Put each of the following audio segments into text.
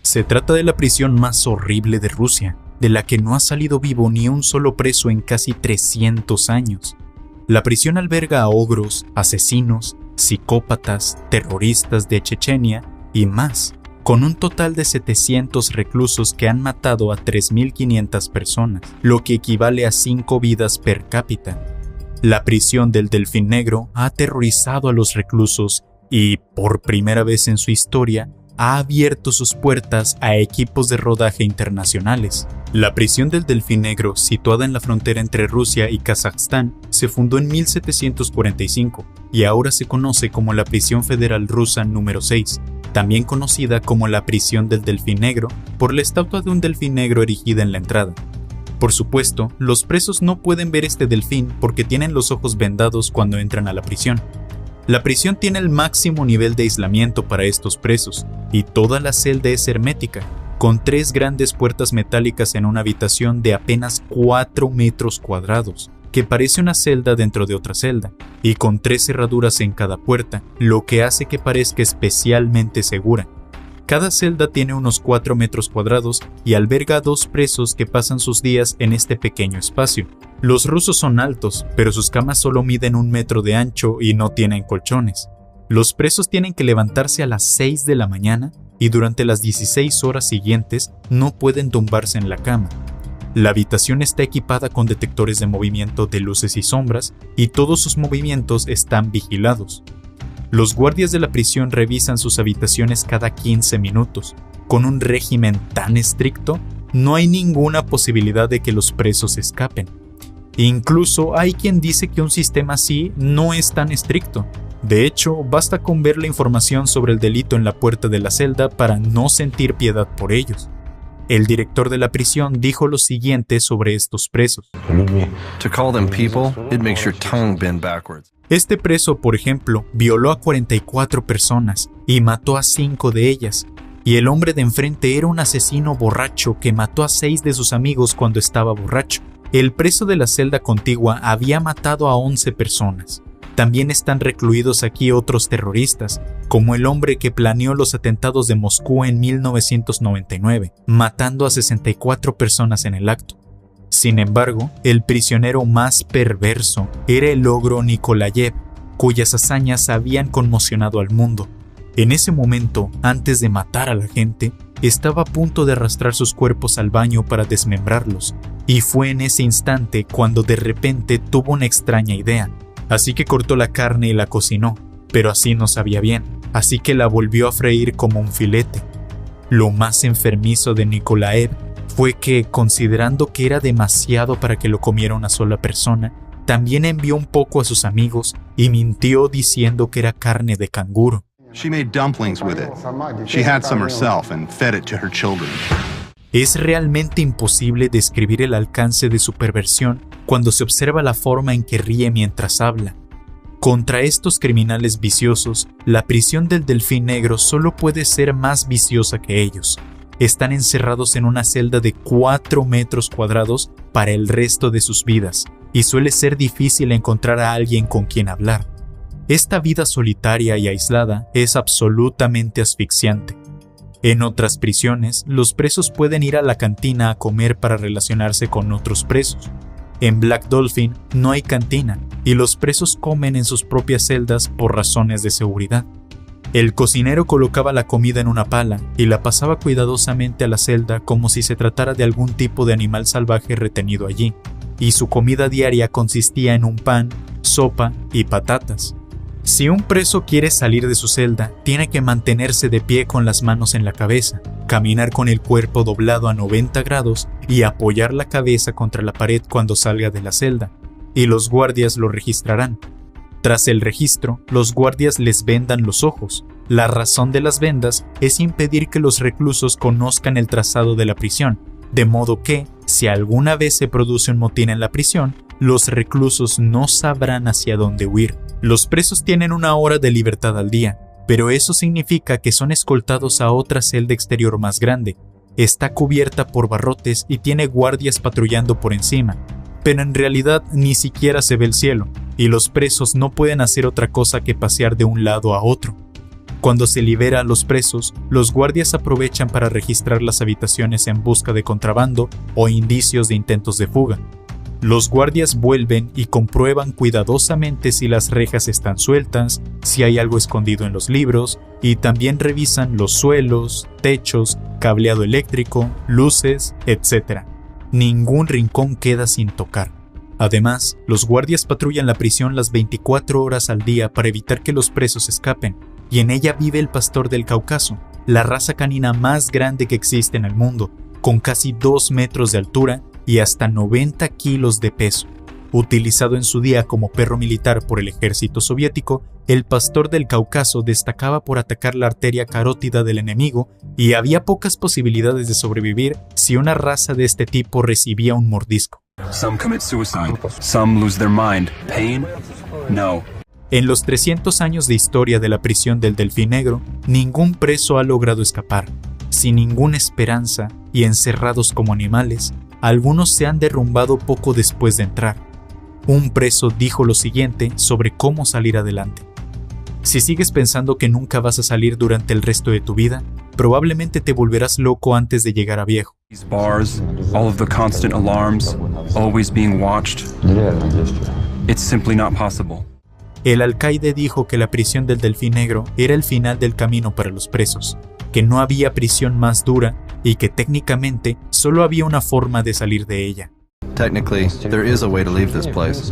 Se trata de la prisión más horrible de Rusia, de la que no ha salido vivo ni un solo preso en casi 300 años. La prisión alberga a ogros, asesinos, psicópatas, terroristas de Chechenia y más, con un total de 700 reclusos que han matado a 3.500 personas, lo que equivale a 5 vidas per cápita. La prisión del Delfín Negro ha aterrorizado a los reclusos y, por primera vez en su historia, ha abierto sus puertas a equipos de rodaje internacionales. La prisión del Delfín Negro, situada en la frontera entre Rusia y Kazajstán, se fundó en 1745 y ahora se conoce como la Prisión Federal Rusa número 6, también conocida como la Prisión del Delfín Negro por la estatua de un delfín negro erigida en la entrada. Por supuesto, los presos no pueden ver este delfín porque tienen los ojos vendados cuando entran a la prisión. La prisión tiene el máximo nivel de aislamiento para estos presos, y toda la celda es hermética, con 3 grandes puertas metálicas en una habitación de apenas 4 metros cuadrados, que parece una celda dentro de otra celda, y con 3 cerraduras en cada puerta, lo que hace que parezca especialmente segura. Cada celda tiene unos 4 metros cuadrados y alberga a 2 presos que pasan sus días en este pequeño espacio. Los rusos son altos, pero sus camas solo miden 1 metro de ancho y no tienen colchones. Los presos tienen que levantarse a las 6 de la mañana y durante las 16 horas siguientes no pueden tumbarse en la cama. La habitación está equipada con detectores de movimiento de luces y sombras y todos sus movimientos están vigilados. Los guardias de la prisión revisan sus habitaciones cada 15 minutos. Con un régimen tan estricto, no hay ninguna posibilidad de que los presos escapen. Incluso hay quien dice que un sistema así no es tan estricto. De hecho, basta con ver la información sobre el delito en la puerta de la celda para no sentir piedad por ellos. El director de la prisión dijo lo siguiente sobre estos presos. To call them people, it makes your tongue bend backwards. Este preso, por ejemplo, violó a 44 personas y mató a 5 de ellas. Y el hombre de enfrente era un asesino borracho que mató a 6 de sus amigos cuando estaba borracho. El preso de la celda contigua había matado a 11 personas. También están recluidos aquí otros terroristas, como el hombre que planeó los atentados de Moscú en 1999, matando a 64 personas en el acto. Sin embargo, el prisionero más perverso era el ogro Nikolayev, cuyas hazañas habían conmocionado al mundo. En ese momento, antes de matar a la gente, estaba a punto de arrastrar sus cuerpos al baño para desmembrarlos, y fue en ese instante cuando de repente tuvo una extraña idea. Así que cortó la carne y la cocinó, pero así no sabía bien, así que la volvió a freír como un filete. Lo más enfermizo de Nikolaev fue que, considerando que era demasiado para que lo comiera una sola persona, también envió un poco a sus amigos y mintió diciendo que era carne de canguro. She made dumplings with it. She had some herself and fed it to her children. Es realmente imposible describir el alcance de su perversión cuando se observa la forma en que ríe mientras habla. Contra estos criminales viciosos, la prisión del Delfín Negro solo puede ser más viciosa que ellos. Están encerrados en una celda de 4 metros cuadrados para el resto de sus vidas, y suele ser difícil encontrar a alguien con quien hablar. Esta vida solitaria y aislada es absolutamente asfixiante. En otras prisiones, los presos pueden ir a la cantina a comer para relacionarse con otros presos. En Black Dolphin no hay cantina y los presos comen en sus propias celdas por razones de seguridad. El cocinero colocaba la comida en una pala y la pasaba cuidadosamente a la celda como si se tratara de algún tipo de animal salvaje retenido allí, y su comida diaria consistía en un pan, sopa y patatas. Si un preso quiere salir de su celda, tiene que mantenerse de pie con las manos en la cabeza, caminar con el cuerpo doblado a 90 grados y apoyar la cabeza contra la pared cuando salga de la celda, y los guardias lo registrarán. Tras el registro, los guardias les vendan los ojos. La razón de las vendas es impedir que los reclusos conozcan el trazado de la prisión, de modo que, si alguna vez se produce un motín en la prisión, los reclusos no sabrán hacia dónde huir. Los presos tienen 1 hora de libertad al día, pero eso significa que son escoltados a otra celda exterior más grande. Está cubierta por barrotes y tiene guardias patrullando por encima, pero en realidad ni siquiera se ve el cielo, y los presos no pueden hacer otra cosa que pasear de un lado a otro. Cuando se libera a los presos, los guardias aprovechan para registrar las habitaciones en busca de contrabando o indicios de intentos de fuga. Los guardias vuelven y comprueban cuidadosamente si las rejas están sueltas, si hay algo escondido en los libros, y también revisan los suelos, techos, cableado eléctrico, luces, etc. Ningún rincón queda sin tocar. Además, los guardias patrullan la prisión las 24 horas al día para evitar que los presos escapen, y en ella vive el pastor del Cáucaso, la raza canina más grande que existe en el mundo, con casi 2 metros de altura y hasta 90 kilos de peso. Utilizado en su día como perro militar por el ejército soviético, el pastor del Cáucaso destacaba por atacar la arteria carótida del enemigo y había pocas posibilidades de sobrevivir si una raza de este tipo recibía un mordisco. Some commit suicide. Some lose their mind. Pain? No. En los 300 años de historia de la prisión del Delfín Negro, ningún preso ha logrado escapar. Sin ninguna esperanza y encerrados como animales, algunos se han derrumbado poco después de entrar. Un preso dijo lo siguiente sobre cómo salir adelante: si sigues pensando que nunca vas a salir durante el resto de tu vida, probablemente te volverás loco antes de llegar a viejo. These bars, all of the constant alarms, always being watched. It's simply not possible. El alcaide dijo que la prisión del Delfín Negro era el final del camino para los presos, que no había prisión más dura y que técnicamente solo había una forma de salir de ella. Technically, there is a way to leave this place.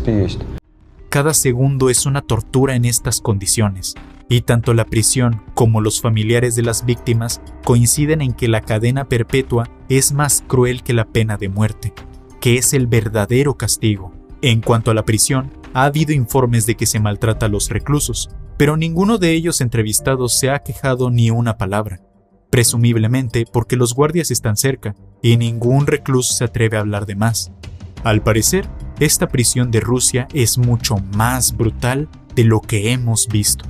Cada segundo es una tortura en estas condiciones, y tanto la prisión como los familiares de las víctimas coinciden en que la cadena perpetua es más cruel que la pena de muerte, que es el verdadero castigo. En cuanto a la prisión, ha habido informes de que se maltrata a los reclusos, pero ninguno de ellos entrevistados se ha quejado ni una palabra, presumiblemente porque los guardias están cerca y ningún recluso se atreve a hablar de más. Al parecer, esta prisión de Rusia es mucho más brutal de lo que hemos visto.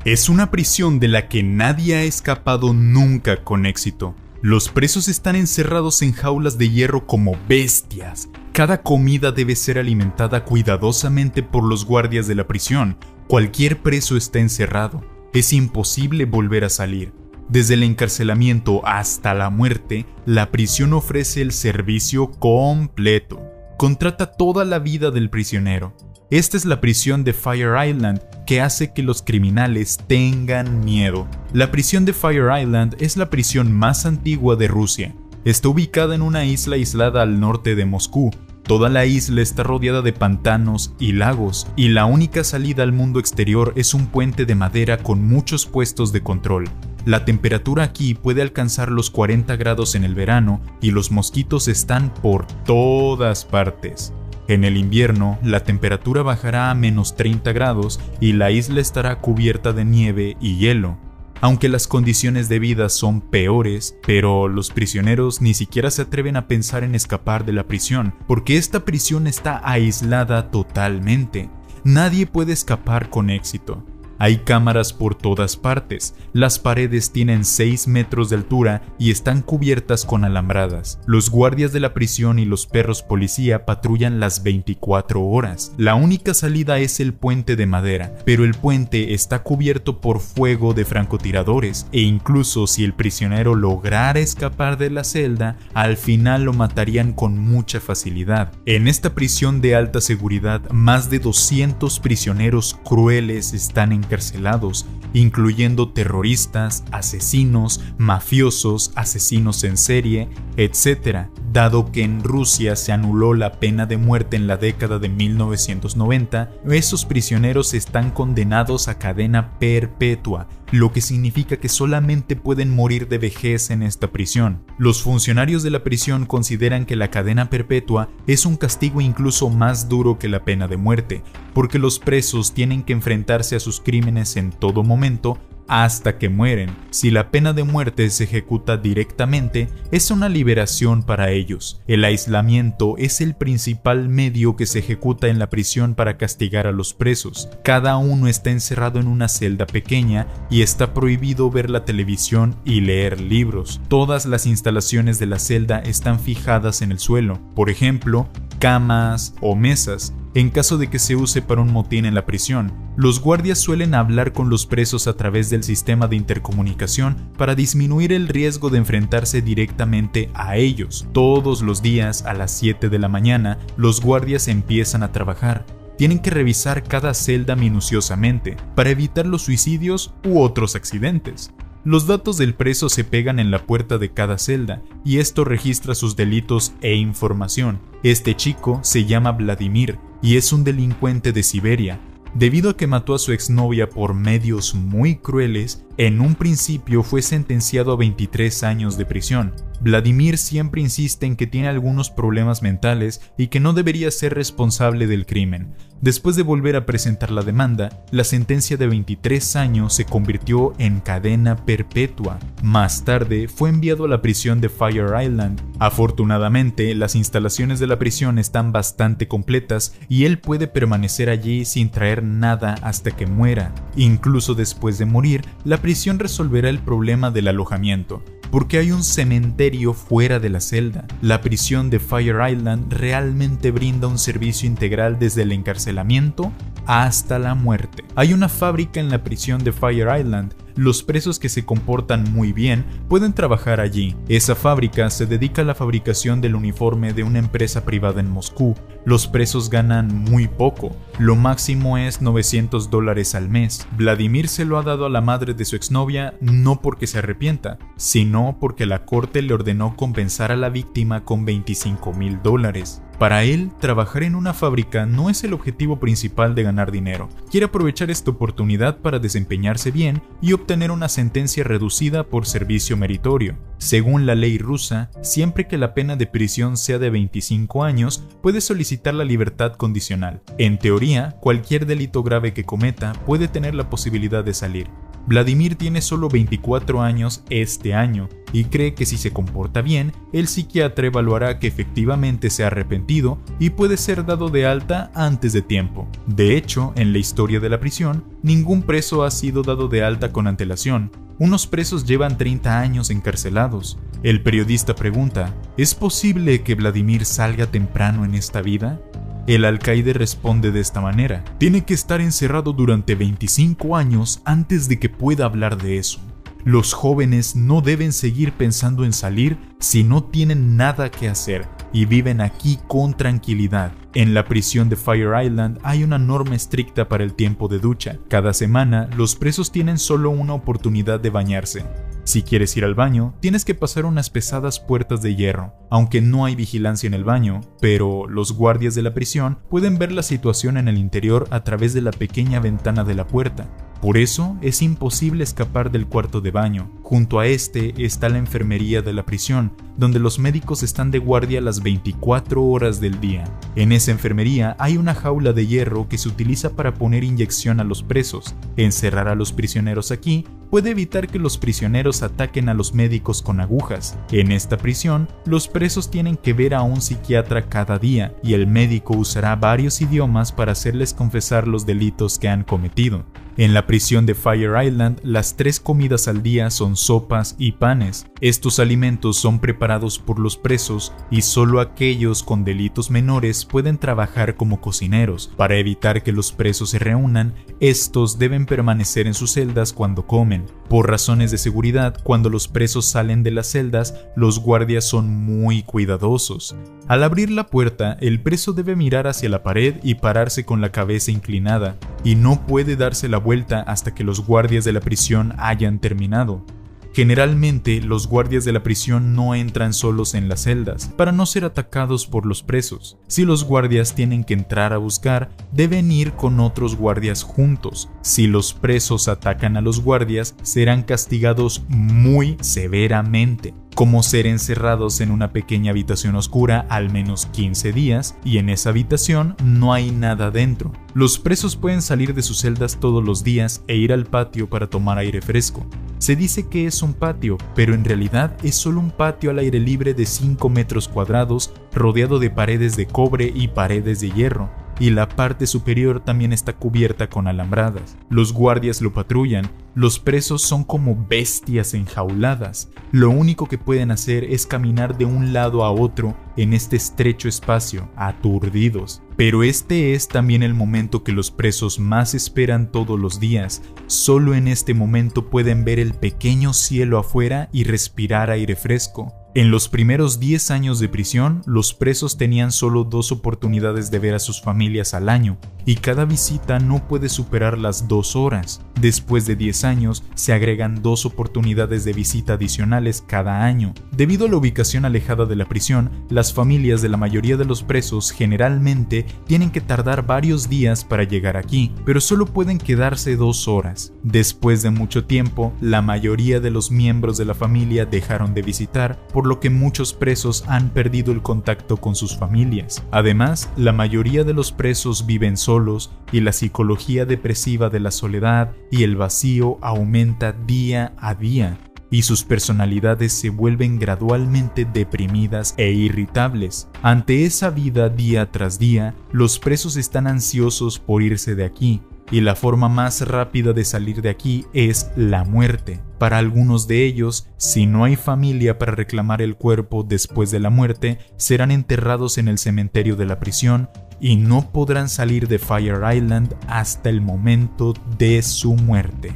Es una prisión de la que nadie ha escapado nunca con éxito. Los presos están encerrados en jaulas de hierro como bestias. Cada comida debe ser alimentada cuidadosamente por los guardias de la prisión. Cualquier preso está encerrado. Es imposible volver a salir. Desde el encarcelamiento hasta la muerte, la prisión ofrece el servicio completo. Contrata toda la vida del prisionero. Esta es la prisión de Fire Island, que hace que los criminales tengan miedo. La prisión de Fire Island es la prisión más antigua de Rusia. Está ubicada en una isla aislada al norte de Moscú. Toda la isla está rodeada de pantanos y lagos, y la única salida al mundo exterior es un puente de madera con muchos puestos de control. La temperatura aquí puede alcanzar los 40 grados en el verano y los mosquitos están por todas partes. En el invierno, la temperatura bajará a menos 30 grados y la isla estará cubierta de nieve y hielo. Aunque las condiciones de vida son peores, pero los prisioneros ni siquiera se atreven a pensar en escapar de la prisión, porque esta prisión está aislada totalmente. Nadie puede escapar con éxito. Hay cámaras por todas partes, las paredes tienen 6 metros de altura y están cubiertas con alambradas. Los guardias de la prisión y los perros policía patrullan las 24 horas. La única salida es el puente de madera, pero el puente está cubierto por fuego de francotiradores e incluso si el prisionero lograra escapar de la celda, al final lo matarían con mucha facilidad. En esta prisión de alta seguridad, más de 200 prisioneros crueles están encarcelados, incluyendo terroristas, asesinos, mafiosos, asesinos en serie, etc. Dado que en Rusia se anuló la pena de muerte en la década de 1990, esos prisioneros están condenados a cadena perpetua, lo que significa que solamente pueden morir de vejez en esta prisión. Los funcionarios de la prisión consideran que la cadena perpetua es un castigo incluso más duro que la pena de muerte, porque los presos tienen que enfrentarse a sus crímenes en todo momento hasta que mueren. Si la pena de muerte se ejecuta directamente, es una liberación para ellos. El aislamiento es el principal medio que se ejecuta en la prisión para castigar a los presos. Cada uno está encerrado en una celda pequeña y está prohibido ver la televisión y leer libros. Todas las instalaciones de la celda están fijadas en el suelo. Por ejemplo, camas o mesas. en caso de que se use para un motín en la prisión. Los guardias suelen hablar con los presos a través del sistema de intercomunicación para disminuir el riesgo de enfrentarse directamente a ellos. Todos los días a las 7 de la mañana, los guardias empiezan a trabajar. Tienen que revisar cada celda minuciosamente para evitar los suicidios u otros accidentes. Los datos del preso se pegan en la puerta de cada celda y esto registra sus delitos e información. Este chico se llama Vladimir y es un delincuente de Siberia. Debido a que mató a su exnovia por medios muy crueles, en un principio fue sentenciado a 23 años de prisión. Vladimir siempre insiste en que tiene algunos problemas mentales y que no debería ser responsable del crimen. Después de volver a presentar la demanda, la sentencia de 23 años se convirtió en cadena perpetua. Más tarde fue enviado a la prisión de Fire Island. Afortunadamente, las instalaciones de la prisión están bastante completas y él puede permanecer allí sin traer nada hasta que muera. Incluso después de morir, la prisión resolverá el problema del alojamiento, porque hay un cementerio fuera de la celda. La prisión de Fire Island realmente brinda un servicio integral desde el encarcelamiento hasta la muerte. Hay una fábrica en la prisión de Fire Island. Los presos que se comportan muy bien pueden trabajar allí. Esa fábrica se dedica a la fabricación del uniforme de una empresa privada en Moscú. Los presos ganan muy poco, lo máximo es $900 al mes. Vladimir se lo ha dado a la madre de su exnovia no porque se arrepienta, sino porque la corte le ordenó compensar a la víctima con $25,000. Para él, trabajar en una fábrica no es el objetivo principal de ganar dinero. Quiere aprovechar esta oportunidad para desempeñarse bien y obtener una sentencia reducida por servicio meritorio. Según la ley rusa, siempre que la pena de prisión sea de 25 años, puede solicitar la libertad condicional. En teoría, cualquier delito grave que cometa puede tener la posibilidad de salir. Vladimir tiene solo 24 años este año y cree que si se comporta bien, el psiquiatra evaluará que efectivamente se ha arrepentido y puede ser dado de alta antes de tiempo. De hecho, en la historia de la prisión, ningún preso ha sido dado de alta con antelación. Unos presos llevan 30 años encarcelados. El periodista pregunta, ¿es posible que Vladimir salga temprano en esta vida? El alcaide responde de esta manera, tiene que estar encerrado durante 25 años antes de que pueda hablar de eso. Los jóvenes no deben seguir pensando en salir si no tienen nada que hacer y viven aquí con tranquilidad. En la prisión de Fire Island hay una norma estricta para el tiempo de ducha. Cada semana, los presos tienen solo una oportunidad de bañarse. Si quieres ir al baño, tienes que pasar unas pesadas puertas de hierro, aunque no hay vigilancia en el baño, pero los guardias de la prisión pueden ver la situación en el interior a través de la pequeña ventana de la puerta. Por eso es imposible escapar del cuarto de baño. Junto a este está la enfermería de la prisión, donde los médicos están de guardia las 24 horas del día. En esa enfermería hay una jaula de hierro que se utiliza para poner inyección a los presos. Encerrar a los prisioneros aquí puede evitar que los prisioneros ataquen a los médicos con agujas. En esta prisión, los presos tienen que ver a un psiquiatra cada día y el médico usará varios idiomas para hacerles confesar los delitos que han cometido. En la prisión de Fire Island, las 3 comidas al día son sopas y panes. Estos alimentos son preparados por los presos y solo aquellos con delitos menores pueden trabajar como cocineros. Para evitar que los presos se reúnan, estos deben permanecer en sus celdas cuando comen. Por razones de seguridad, cuando los presos salen de las celdas, los guardias son muy cuidadosos. Al abrir la puerta, el preso debe mirar hacia la pared y pararse con la cabeza inclinada, y no puede darse la vuelta hasta que los guardias de la prisión hayan terminado. Generalmente, los guardias de la prisión no entran solos en las celdas, para no ser atacados por los presos. Si los guardias tienen que entrar a buscar, deben ir con otros guardias juntos. Si los presos atacan a los guardias, serán castigados muy severamente, como ser encerrados en una pequeña habitación oscura al menos 15 días, y en esa habitación no hay nada dentro. Los presos pueden salir de sus celdas todos los días e ir al patio para tomar aire fresco. Se dice que es un patio, pero en realidad es solo un patio al aire libre de 5 metros cuadrados, rodeado de paredes de cobre y paredes de hierro, y la parte superior también está cubierta con alambradas. Los guardias lo patrullan. Los presos son como bestias enjauladas. Lo único que pueden hacer es caminar de un lado a otro en este estrecho espacio, aturdidos. Pero este es también el momento que los presos más esperan todos los días. Solo en este momento pueden ver el pequeño cielo afuera y respirar aire fresco. En los primeros 10 años de prisión, los presos tenían solo 2 oportunidades de ver a sus familias al año, y cada visita no puede superar las 2 horas. Después de 10 años, se agregan 2 oportunidades de visita adicionales cada año. Debido a la ubicación alejada de la prisión, las familias de la mayoría de los presos generalmente tienen que tardar varios días para llegar aquí, pero solo pueden quedarse 2 horas. Después de mucho tiempo, la mayoría de los miembros de la familia dejaron de visitar, por lo que muchos presos han perdido el contacto con sus familias. Además, la mayoría de los presos viven solos y la psicología depresiva de la soledad y el vacío aumenta día a día, y sus personalidades se vuelven gradualmente deprimidas e irritables. Ante esa vida día tras día, los presos están ansiosos por irse de aquí, y la forma más rápida de salir de aquí es la muerte. Para algunos de ellos, si no hay familia para reclamar el cuerpo después de la muerte, serán enterrados en el cementerio de la prisión y no podrán salir de Fire Island hasta el momento de su muerte.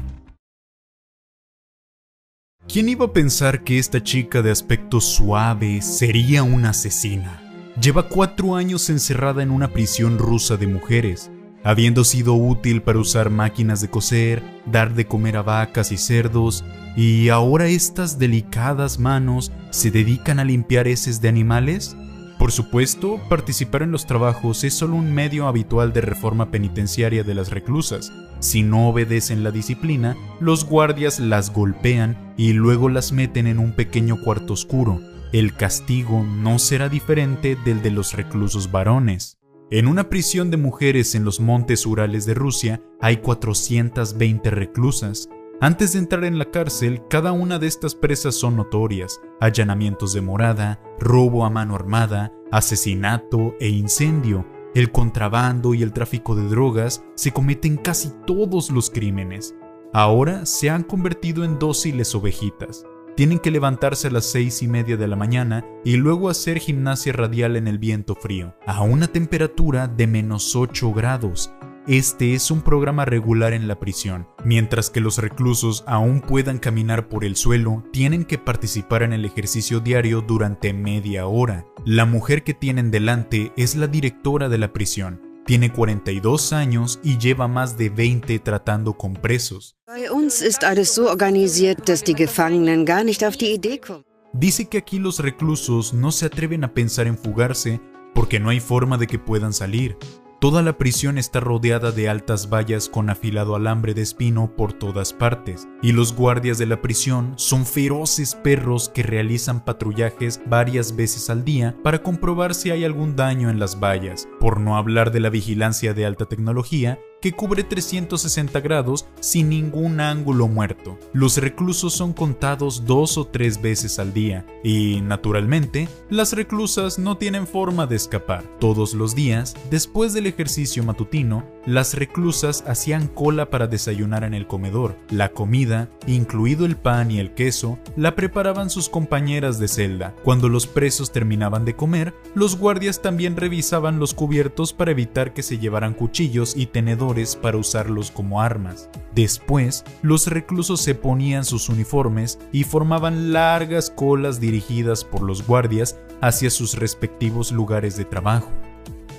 ¿Quién iba a pensar que esta chica de aspecto suave sería una asesina? Lleva 4 años encerrada en una prisión rusa de mujeres, habiendo sido útil para usar máquinas de coser, dar de comer a vacas y cerdos, y ahora estas delicadas manos se dedican a limpiar heces de animales. Por supuesto, participar en los trabajos es solo un medio habitual de reforma penitenciaria de las reclusas. Si no obedecen la disciplina, los guardias las golpean y luego las meten en un pequeño cuarto oscuro. El castigo no será diferente del de los reclusos varones. En una prisión de mujeres en los montes Urales de Rusia hay 420 reclusas. Antes de entrar en la cárcel, cada una de estas presas son notorias: allanamientos de morada, robo a mano armada, asesinato e incendio. El contrabando y el tráfico de drogas se cometen casi todos los crímenes. Ahora se han convertido en dóciles ovejitas. Tienen que levantarse a las 6:30 de la mañana y luego hacer gimnasia radial en el viento frío, a una temperatura de -8 grados. Este es un programa regular en la prisión. Mientras que los reclusos aún puedan caminar por el suelo, tienen que participar en el ejercicio diario durante media hora. La mujer que tienen delante es la directora de la prisión. Tiene 42 años y lleva más de 20 tratando con presos. Bei uns ist alles so organisiert, dass die Gefangenen gar nicht auf die Idee kommen. Dice que aquí los reclusos no se atreven a pensar en fugarse porque no hay forma de que puedan salir. Toda la prisión está rodeada de altas vallas con afilado alambre de espino por todas partes, y los guardias de la prisión son feroces perros que realizan patrullajes varias veces al día para comprobar si hay algún daño en las vallas, por no hablar de la vigilancia de alta tecnología que cubre 360 grados sin ningún ángulo muerto. Los reclusos son contados 2 o 3 veces al día y, naturalmente, las reclusas no tienen forma de escapar. Todos los días, después del ejercicio matutino, las reclusas hacían cola para desayunar en el comedor. La comida, incluido el pan y el queso, la preparaban sus compañeras de celda. Cuando los presos terminaban de comer, los guardias también revisaban los cubiertos para evitar que se llevaran cuchillos y tenedores para usarlos como armas. Después, los reclusos se ponían sus uniformes y formaban largas colas dirigidas por los guardias hacia sus respectivos lugares de trabajo.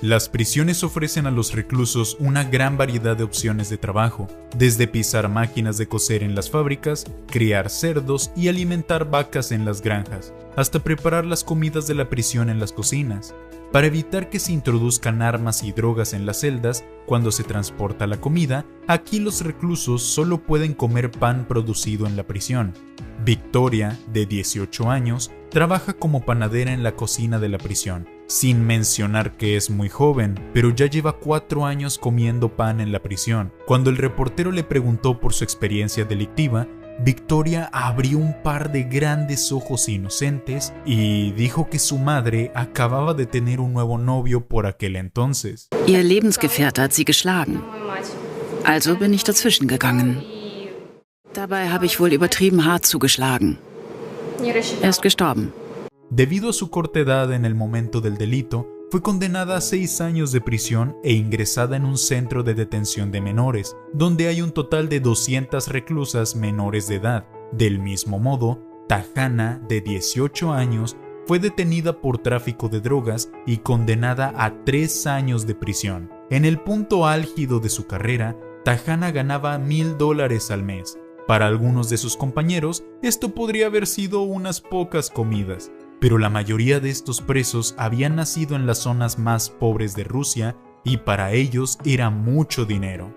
Las prisiones ofrecen a los reclusos una gran variedad de opciones de trabajo, desde pisar máquinas de coser en las fábricas, criar cerdos y alimentar vacas en las granjas, hasta preparar las comidas de la prisión en las cocinas. Para evitar que se introduzcan armas y drogas en las celdas cuando se transporta la comida, aquí los reclusos solo pueden comer pan producido en la prisión. Victoria, de 18 años, trabaja como panadera en la cocina de la prisión, sin mencionar que es muy joven, pero ya lleva 4 años comiendo pan en la prisión. Cuando el reportero le preguntó por su experiencia delictiva, Victoria abrió un par de grandes ojos inocentes y dijo que su madre acababa de tener un nuevo novio por aquel entonces. Ihr Lebensgefährte hat sie geschlagen. Also bin ich dazwischen gegangen. Dabei habe ich wohl übertrieben hart zugeschlagen. Er ist gestorben. Debido a su corta edad en el momento del delito, fue condenada a 6 años de prisión e ingresada en un centro de detención de menores, donde hay un total de 200 reclusas menores de edad. Del mismo modo, Tajana, de 18 años, fue detenida por tráfico de drogas y condenada a 3 años de prisión. En el punto álgido de su carrera, Tajana ganaba $1,000 al mes. Para algunos de sus compañeros, esto podría haber sido unas pocas comidas, pero la mayoría de estos presos habían nacido en las zonas más pobres de Rusia y para ellos era mucho dinero.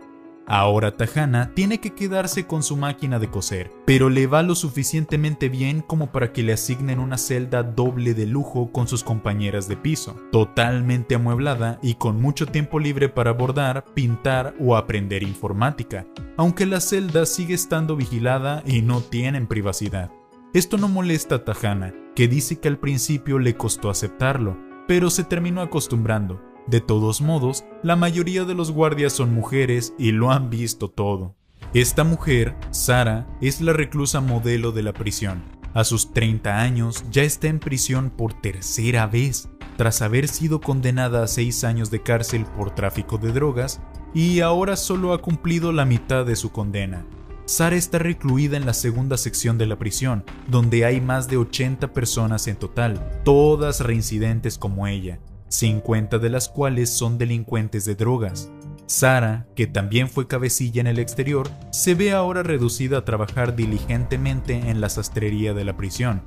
Ahora Tajana tiene que quedarse con su máquina de coser, pero le va lo suficientemente bien como para que le asignen una celda doble de lujo con sus compañeras de piso, totalmente amueblada y con mucho tiempo libre para bordar, pintar o aprender informática, aunque la celda sigue estando vigilada y no tienen privacidad. Esto no molesta a Tajana, que dice que al principio le costó aceptarlo, pero se terminó acostumbrando. De todos modos, la mayoría de los guardias son mujeres y lo han visto todo. Esta mujer, Sara, es la reclusa modelo de la prisión. A sus 30 años ya está en prisión por tercera vez, tras haber sido condenada a 6 años de cárcel por tráfico de drogas, y ahora solo ha cumplido la mitad de su condena. Sara está recluida en la segunda sección de la prisión, donde hay más de 80 personas en total, todas reincidentes como ella, 50 de las cuales son delincuentes de drogas. Sara, que también fue cabecilla en el exterior, se ve ahora reducida a trabajar diligentemente en la sastrería de la prisión.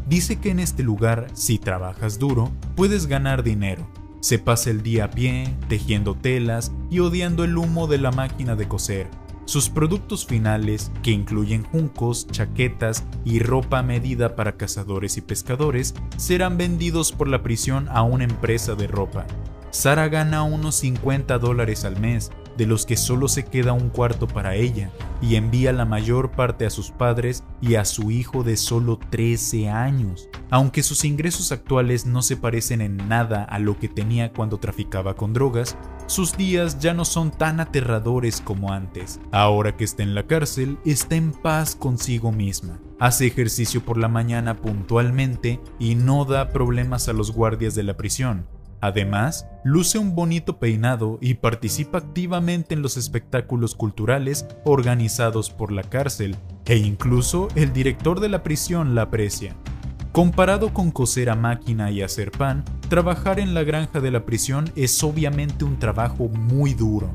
Dice que en este lugar, si trabajas duro, puedes ganar dinero. Se pasa el día a pie, tejiendo telas y odiando el humo de la máquina de coser. Sus productos finales, que incluyen juncos, chaquetas y ropa a medida para cazadores y pescadores, serán vendidos por la prisión a una empresa de ropa. Sara gana unos $50 al mes, de los que solo se queda un cuarto para ella, y envía la mayor parte a sus padres y a su hijo de solo 13 años. Aunque sus ingresos actuales no se parecen en nada a lo que tenía cuando traficaba con drogas, sus días ya no son tan aterradores como antes. Ahora que está en la cárcel, está en paz consigo misma. Hace ejercicio por la mañana puntualmente y no da problemas a los guardias de la prisión. Además, luce un bonito peinado y participa activamente en los espectáculos culturales organizados por la cárcel, e incluso el director de la prisión la aprecia. Comparado con coser a máquina y hacer pan, trabajar en la granja de la prisión es obviamente un trabajo muy duro.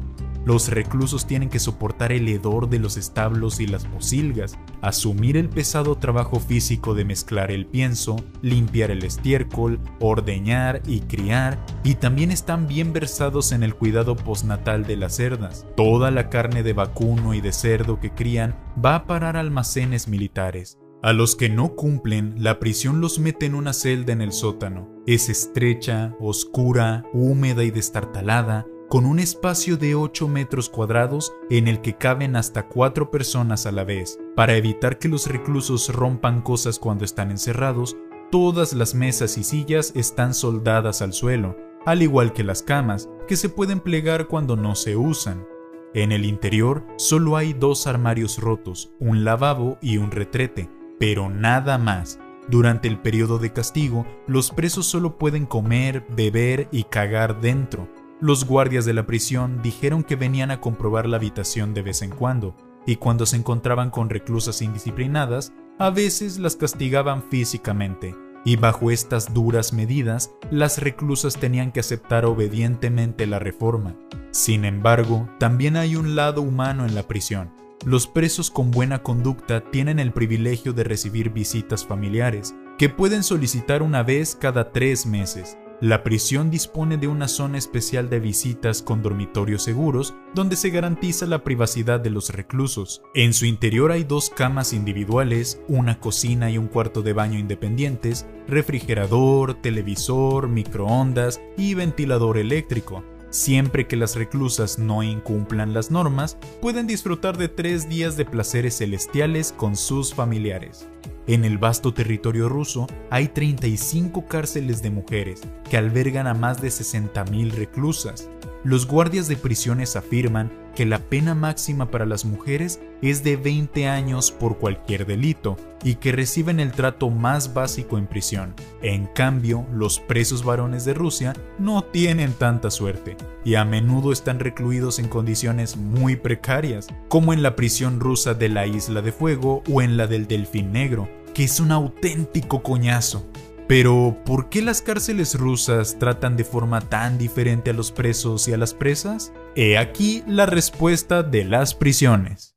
Los reclusos tienen que soportar el hedor de los establos y las pocilgas, asumir el pesado trabajo físico de mezclar el pienso, limpiar el estiércol, ordeñar y criar, y también están bien versados en el cuidado postnatal de las cerdas. Toda la carne de vacuno y de cerdo que crían va a parar a almacenes militares. A los que no cumplen, la prisión los mete en una celda en el sótano. Es estrecha, oscura, húmeda y destartalada, con un espacio de 8 metros cuadrados en el que caben hasta 4 personas a la vez. Para evitar que los reclusos rompan cosas cuando están encerrados, todas las mesas y sillas están soldadas al suelo, al igual que las camas, que se pueden plegar cuando no se usan. En el interior solo hay 2 armarios rotos, un lavabo y un retrete, pero nada más. Durante el periodo de castigo, los presos solo pueden comer, beber y cagar dentro. Los guardias de la prisión dijeron que venían a comprobar la habitación de vez en cuando, y cuando se encontraban con reclusas indisciplinadas, a veces las castigaban físicamente, y bajo estas duras medidas, las reclusas tenían que aceptar obedientemente la reforma. Sin embargo, también hay un lado humano en la prisión. Los presos con buena conducta tienen el privilegio de recibir visitas familiares, que pueden solicitar una vez cada 3 meses. La prisión dispone de una zona especial de visitas con dormitorios seguros, donde se garantiza la privacidad de los reclusos. En su interior hay 2 camas individuales, una cocina y un cuarto de baño independientes, refrigerador, televisor, microondas y ventilador eléctrico. Siempre que las reclusas no incumplan las normas, pueden disfrutar de 3 días de placeres celestiales con sus familiares. En el vasto territorio ruso hay 35 cárceles de mujeres que albergan a más de 60,000 reclusas. Los guardias de prisiones afirman que la pena máxima para las mujeres es de 20 años por cualquier delito y que reciben el trato más básico en prisión. En cambio, los presos varones de Rusia no tienen tanta suerte y a menudo están recluidos en condiciones muy precarias, como en la prisión rusa de la Isla de Fuego o en la del Delfín Negro, que es un auténtico coñazo. Pero, ¿por qué las cárceles rusas tratan de forma tan diferente a los presos y a las presas? He aquí la respuesta de las prisiones.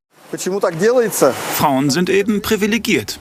Frauen sind eben privilegiert.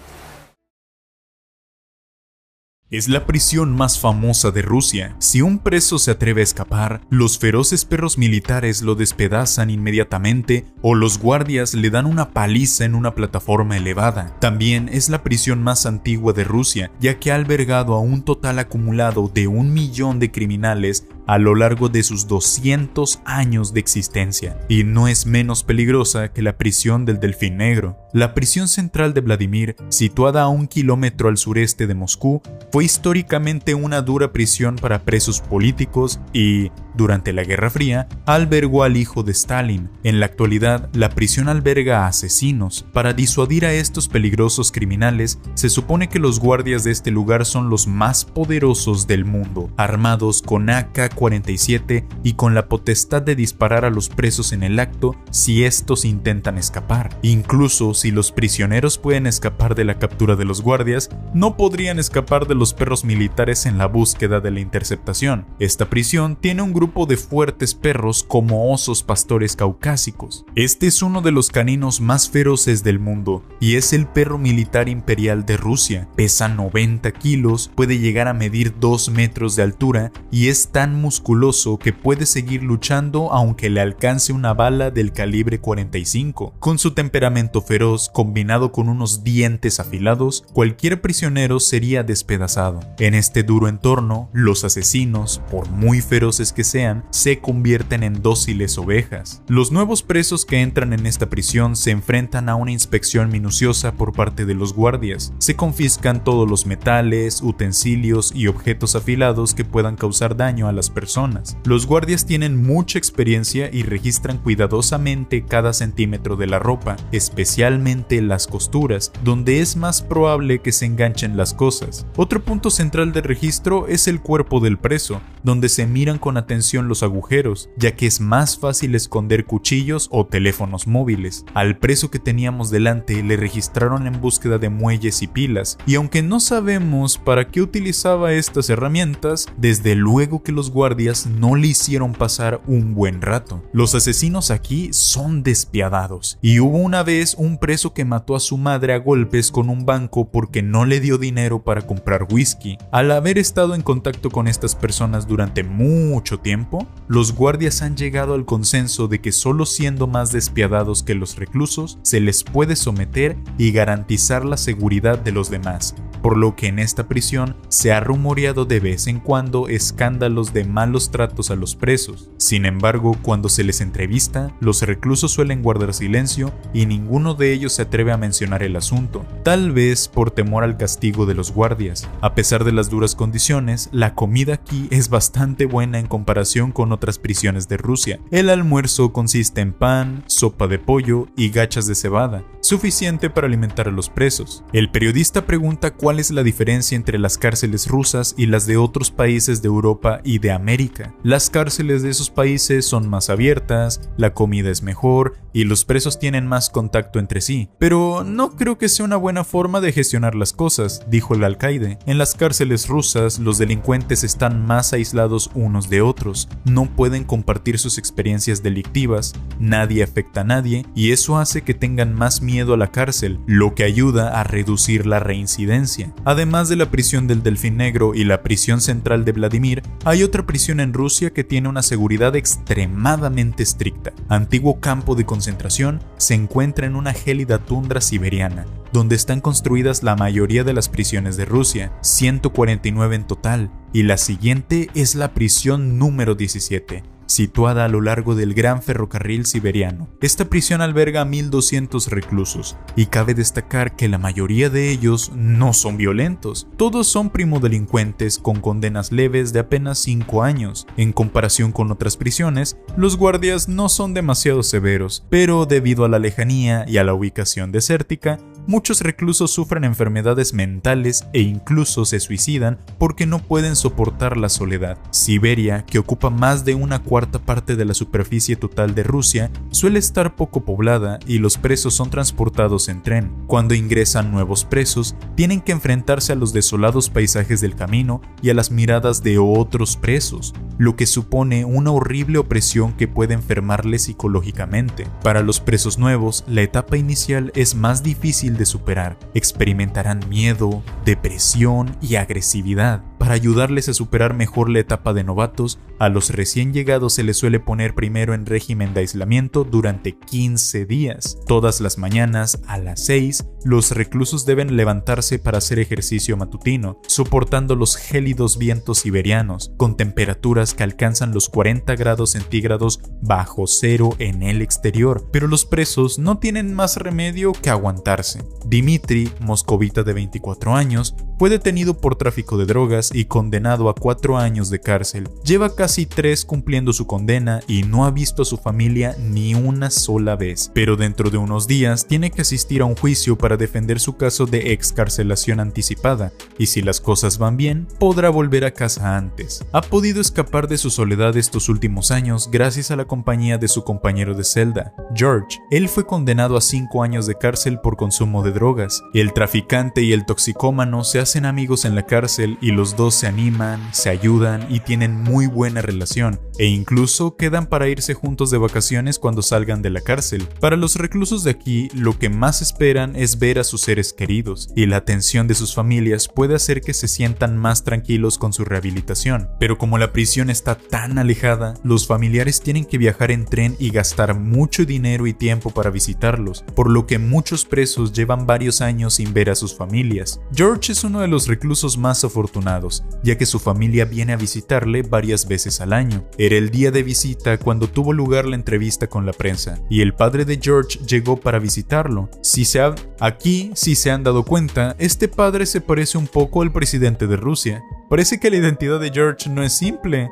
Es la prisión más famosa de Rusia. Si un preso se atreve a escapar, los feroces perros militares lo despedazan inmediatamente o los guardias le dan una paliza en una plataforma elevada. También es la prisión más antigua de Rusia, ya que ha albergado a un total acumulado de 1 millón de criminales a lo largo de sus 200 años de existencia, y no es menos peligrosa que la prisión del Delfín Negro. La prisión central de Vladimir, situada a 1 kilómetro al sureste de Moscú, fue históricamente una dura prisión para presos políticos y, durante la Guerra Fría, albergó al hijo de Stalin. En la actualidad, la prisión alberga a asesinos. Para disuadir a estos peligrosos criminales, se supone que los guardias de este lugar son los más poderosos del mundo, armados con AK-47 y con la potestad de disparar a los presos en el acto si estos intentan escapar. Incluso si los prisioneros pueden escapar de la captura de los guardias, no podrían escapar de los perros militares en la búsqueda de la interceptación. Esta prisión tiene un grupo de fuertes perros como osos pastores caucásicos. Este es uno de los caninos más feroces del mundo y es el perro militar imperial de Rusia. Pesa 90 kilos, puede llegar a medir 2 metros de altura y es tan musculoso que puede seguir luchando aunque le alcance una bala del calibre 45. Con su temperamento feroz combinado con unos dientes afilados, cualquier prisionero sería despedazado. En este duro entorno, los asesinos, por muy feroces que sean, se convierten en dóciles ovejas. Los nuevos presos que entran en esta prisión se enfrentan a una inspección minuciosa por parte de los guardias. Se confiscan todos los metales, utensilios y objetos afilados que puedan causar daño a las personas. Los guardias tienen mucha experiencia y registran cuidadosamente cada centímetro de la ropa, especialmente las costuras, donde es más probable que se enganchen las cosas. Otro punto central del registro es el cuerpo del preso, donde se miran con atención los agujeros, ya que es más fácil esconder cuchillos o teléfonos móviles. Al preso que teníamos delante le registraron en búsqueda de muelles y pilas, y aunque no sabemos para qué utilizaba estas herramientas, desde luego que los guardias no le hicieron pasar un buen rato. Los asesinos aquí son despiadados, y hubo una vez un preso que mató a su madre a golpes con un banco porque no le dio dinero para comprar whisky. Al haber estado en contacto con estas personas durante mucho tiempo, los guardias han llegado al consenso de que solo siendo más despiadados que los reclusos se les puede someter y garantizar la seguridad de los demás, por lo que en esta prisión se ha rumoreado de vez en cuando escándalos de malos tratos a los presos. Sin embargo, cuando se les entrevista, los reclusos suelen guardar silencio y ninguno de ellos se atreve a mencionar el asunto, tal vez por temor al castigo de los guardias. A pesar de las duras condiciones, la comida aquí es bastante buena en comparación con otras prisiones de Rusia. El almuerzo consiste en pan, sopa de pollo y gachas de cebada, suficiente para alimentar a los presos. El periodista pregunta cuál es la diferencia entre las cárceles rusas y las de otros países de Europa y de América. Las cárceles de esos países son más abiertas, la comida es mejor y los presos tienen más contacto entre sí. Pero no creo que sea una buena forma de gestionar las cosas, dijo el alcaide. En las cárceles rusas, los delincuentes están más aislados unos de otros, no pueden compartir sus experiencias delictivas, nadie afecta a nadie y eso hace que tengan más miedo a la cárcel, lo que ayuda a reducir la reincidencia. Además de la prisión del Delfín Negro y la prisión central de Vladimir, hay otra prisión en Rusia que tiene una seguridad extremadamente estricta. Antiguo campo de concentración, se encuentra en una gélida tundra siberiana, donde están construidas la mayoría de las prisiones de Rusia, 149 en total, y la siguiente es la prisión número 17. situada a lo largo del Gran Ferrocarril Siberiano. Esta prisión alberga a 1.200 reclusos, y cabe destacar que la mayoría de ellos no son violentos. Todos son primodelincuentes con condenas leves de apenas 5 años. En comparación con otras prisiones, los guardias no son demasiado severos, pero debido a la lejanía y a la ubicación desértica, muchos reclusos sufren enfermedades mentales e incluso se suicidan porque no pueden soportar la soledad. Siberia, que ocupa más de 1/4 parte de la superficie total de Rusia, suele estar poco poblada y los presos son transportados en tren. Cuando ingresan nuevos presos, tienen que enfrentarse a los desolados paisajes del camino y a las miradas de otros presos, lo que supone una horrible opresión que puede enfermarles psicológicamente. Para los presos nuevos, la etapa inicial es más difícil de superar. Experimentarán miedo, depresión y agresividad. Para ayudarles a superar mejor la etapa de novatos, a los recién llegados se les suele poner primero en régimen de aislamiento durante 15 días. Todas las mañanas, a las 6, los reclusos deben levantarse para hacer ejercicio matutino, soportando los gélidos vientos siberianos, con temperaturas que alcanzan los 40 grados centígrados bajo cero en el exterior. Pero los presos no tienen más remedio que aguantarse. Dmitry, moscovita de 24 años, fue detenido por tráfico de drogas y condenado a 4 años de cárcel. Lleva casi 3 cumpliendo su condena y no ha visto a su familia ni una sola vez. Pero dentro de unos días tiene que asistir a un juicio para defender su caso de excarcelación anticipada, y si las cosas van bien, podrá volver a casa antes. Ha podido escapar de su soledad estos últimos años gracias a la compañía de su compañero de celda, George. Él fue condenado a 5 años de cárcel por consumo de drogas. El traficante y el toxicómano se hacen amigos en la cárcel y los dos se animan, se ayudan y tienen muy buena relación, e incluso quedan para irse juntos de vacaciones cuando salgan de la cárcel. Para los reclusos de aquí, lo que más esperan es ver a sus seres queridos, y la atención de sus familias puede hacer que se sientan más tranquilos con su rehabilitación. Pero como la prisión está tan alejada, los familiares tienen que viajar en tren y gastar mucho dinero y tiempo para visitarlos, por lo que muchos presos llevan varios años sin ver a sus familias. George es uno de los reclusos más afortunados, ya que su familia viene a visitarle varias veces al año. Era el día de visita cuando tuvo lugar la entrevista con la prensa, y el padre de George llegó para visitarlo. Aquí, si se han dado cuenta, este padre se parece un poco al presidente de Rusia. Parece que la identidad de George no es simple.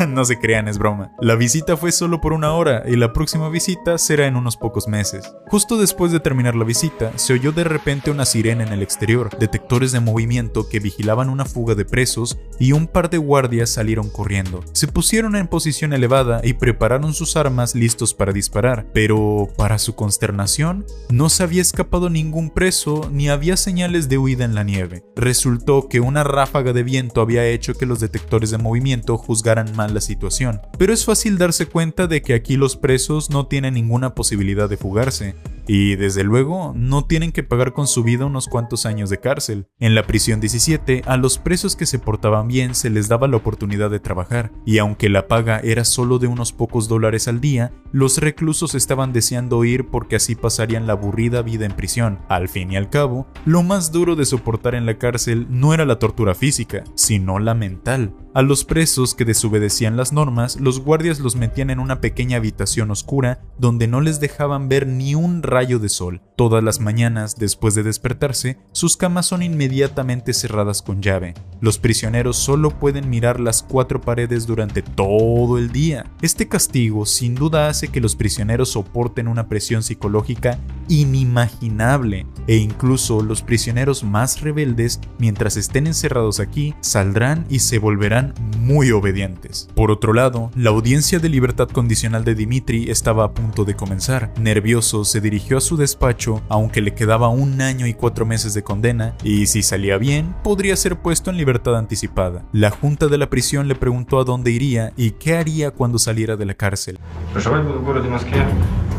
No se crean, es broma. La visita fue solo por 1 hora y la próxima visita será en unos pocos meses. Justo después de terminar la visita, se oyó de repente una sirena en el exterior, detectores de movimiento que vigilaban una fuga de presos y un par de guardias salieron corriendo. Se pusieron en posición elevada y prepararon sus armas listos para disparar, pero para su consternación, no se había escapado ningún preso ni había señales de huida en la nieve. Resultó que una ráfaga de viento había hecho que los detectores de movimiento juzgaran mal la situación, pero es fácil darse cuenta de que aquí los presos no tienen ninguna posibilidad de fugarse, y desde luego no tienen que pagar con su vida unos cuantos años de cárcel. En la prisión 17, a los presos que se portaban bien se les daba la oportunidad de trabajar, y aunque la paga era solo de unos pocos dólares al día, los reclusos estaban deseando ir porque así pasarían la aburrida vida en prisión. Al fin y al cabo, lo más duro de soportar en la cárcel no era la tortura física, sino la mental. A los presos que desobedecían las normas, los guardias los metían en una pequeña habitación oscura donde no les dejaban ver ni un rayo de sol. Todas las mañanas, después de despertarse, sus camas son inmediatamente cerradas con llave. Los prisioneros solo pueden mirar las 4 paredes durante todo el día. Este castigo sin duda hace que los prisioneros soporten una presión psicológica inimaginable, e incluso los prisioneros más rebeldes, mientras estén encerrados aquí, saldrán y se volverán muy obedientes. Por otro lado, la audiencia de libertad condicional de Dmitry estaba a punto de comenzar. Nervioso, se dirigió a su despacho, aunque le quedaba 1 año y 4 meses de condena, y si salía bien, podría ser puesto en libertad anticipada. La junta de la prisión le preguntó a dónde iría y qué haría cuando saliera de la cárcel.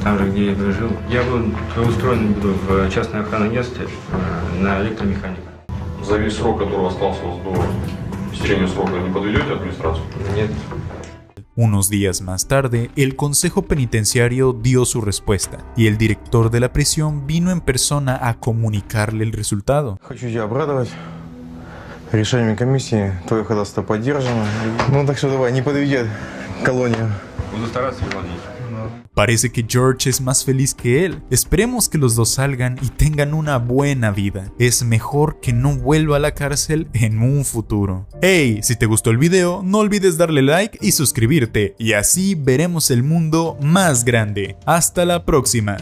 Там же, где я жил. Я был устроен в частное охранное агентство на электромеханика. За весь срок, который остался у вас до истечения срока, не подведете администрацию? Нет. Unos días más tarde, el consejo penitenciario dio su respuesta y el director de la prisión vino en persona a comunicarle el resultado. Хочу тебя обрадовать. Решением комиссии твое ходатайство поддержано. Ну так что давай, не подведет колонию. Буду стараться, Иванович. Parece que George es más feliz que él. Esperemos que los dos salgan y tengan una buena vida. Es mejor que no vuelva a la cárcel en un futuro. Hey, si te gustó el video, no olvides darle like y suscribirte, y así veremos el mundo más grande. Hasta la próxima.